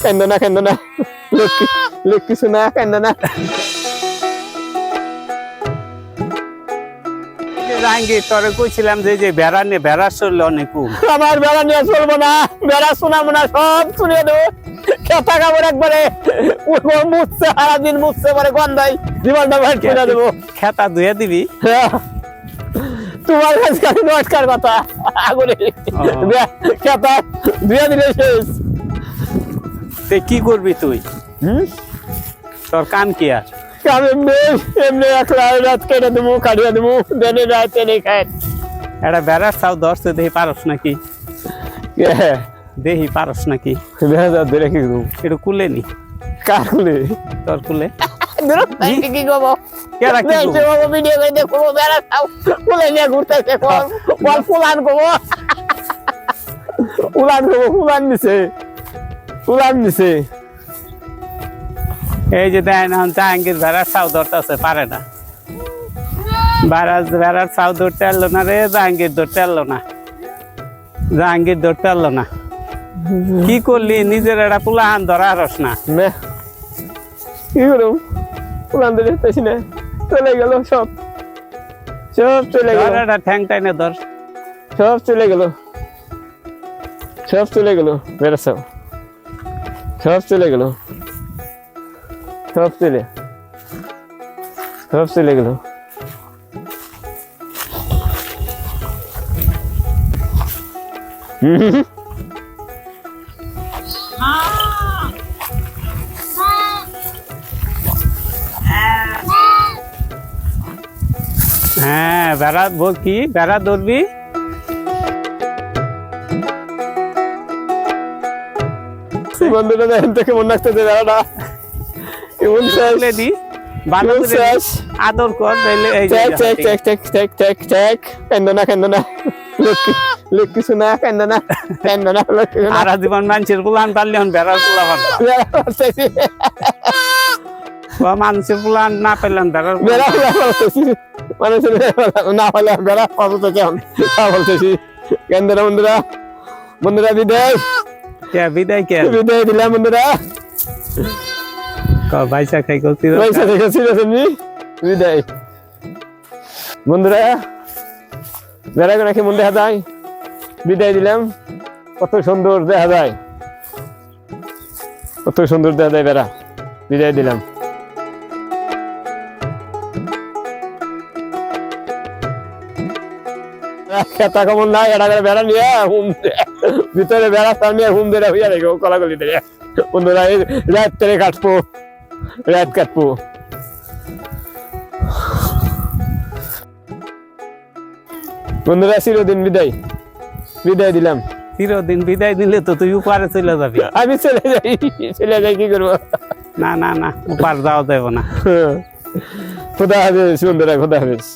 কান্দো না লক্ষ্মী শোনা কান্দো না। জাহাঙ্গীর তোরে কইছিলাম যে বেড়া নিয়ে বেড়া চললে অনেক আমার বেড়া নিয়ে চলবো না, বেড়া শোনাবো না, সব শুনে দেবো। খেতা কাপড় একবারে মুছছে, সারাদিন মুছছে, পরে গন্ধাই জীবনটা ভাট করে দেবো। খেতা ধুয়ে দিবি? তোমার কাছে খালি নটকার কথা, আগুনে খেতা ধুয়ে দিলে শেষ। কি করবি তুই? তোর কাম কি আর? আমি এমনি একলা রাত কেটে দেবো, কাটিয়ে দেবো, দেনে রাত তেনে খাই। এটা বেড়ার চাও ধরছে, দেখি পারস নাকি, দেখি পারস নাকি। ধরে কি দেবো? একটু কুলে নি। কার কুলে? তোর কুলে। কি করবো? ভিডিও করে দেখবো, বেড়া চাও কুলে নিয়ে ঘুরতেছে, ফুলান করবো, ফুলান দিছে। এই যে দেন জাহাঙ্গীর বেড়ার চাও ধরতেছে, পারে না। বেড়ার চাও ধরতে পারলো না রে, জাহাঙ্গীর ধরতে পারলো না, জাহাঙ্গীর ধরতে পারলো না। কি করলি? নিজের একটা পুলাহান ধরা হারস না? কি করব, পুলান ধরতেছি না, চলে গেল সব চলে গেল। একটা ঠ্যাং টাইনে ধর, সব চলে গেল, বেড়া চাও সব চলে গেল, সব চলে গেল। হ্যাঁ, বেড়া কি বেড়া ধরবি? বন্ধুরা দেখেন তো কেমন লাগতেছে বেড়াটা, কেমন দি আদর কর। কান্দো না লক্ষ্মী শোনা কান্দো না সারা জীবন মানুষের পুলান পারলে বেড়ার পুলা মানুষের পুলান না পেলাম বেড়ার মানুষের না পারলে বেড়া পাবো কেমন বলতেছি। কান্দো না বন্ধুরা বিদায় দিলাম বন্ধুরা। পয়সা খাই বিদায় বন্ধুরা, বেড়া করে কেমন দেখা যায়, বিদায় দিলাম। কত সুন্দর দেখা যায়, বেড়া, বিদায় দিলাম। খেতা কেমন নাই, এটা বেড়া নিয়ে ভিতরে বেড়া নিয়ে হুম দিয়ে হইয়া রেখে কলাগলি দিয়ে বন্ধুরা রাত তেরে কাটবো, বন্ধুরা। চিরদিন বিদায় দিলাম। চিরদিন বিদায় দিলে তো তুই উপারে চলে যাবি। আমি চলে যাই কি করবো? না উপার যাওয়া যাবে না। খোদা হাফেজ বন্ধুরা, খোদা হাফেজ।